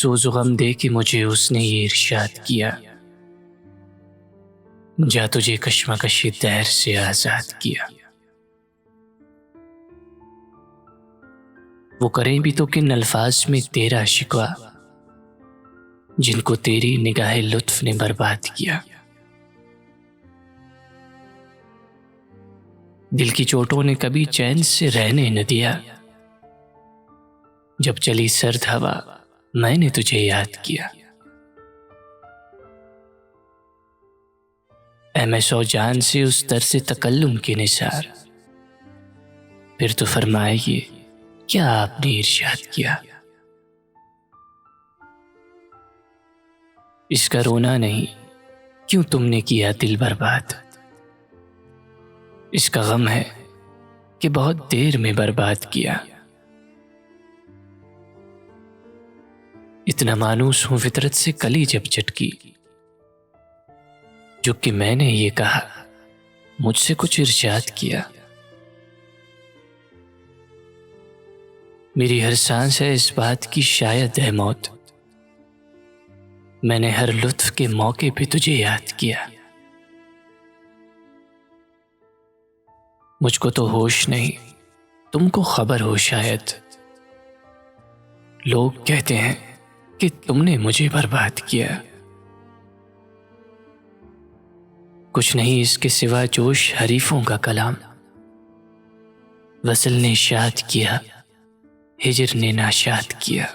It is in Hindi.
सोज़ो गम दे के मुझे उसने ये इरशाद किया, जा तुझे कश्मकशी दहर से आज़ाद किया। वो करें भी तो किन अल्फाज में तेरा शिकवा, जिनको तेरी निगाह लुत्फ ने बर्बाद किया। दिल की चोटों ने कभी चैन से रहने न दिया, जब चली सर्द हवा मैंने तुझे याद किया। ऐ मैं सौ जान से उस तरसे तकल्लुम के निसार, फिर तो फरमाइए क्या आपने इरशाद किया। इसका रोना नहीं क्यों तुमने किया दिल बर्बाद, इसका गम है कि बहुत देर में बर्बाद किया। इतना मानूस हूं फितरत से कली जब चटकी, जो कि मैंने ये कहा मुझसे कुछ इरशाद किया। मेरी हर सांस है इस बात की शायद है मौत, मैंने हर लुत्फ के मौके पे तुझे याद किया। मुझको तो होश नहीं तुमको खबर हो शायद, लोग कहते हैं कि तुमने मुझे बर्बाद किया। कुछ नहीं इसके सिवा जोश हरीफों का कलाम, वसल ने शाद किया हिजर ने नाशाद किया।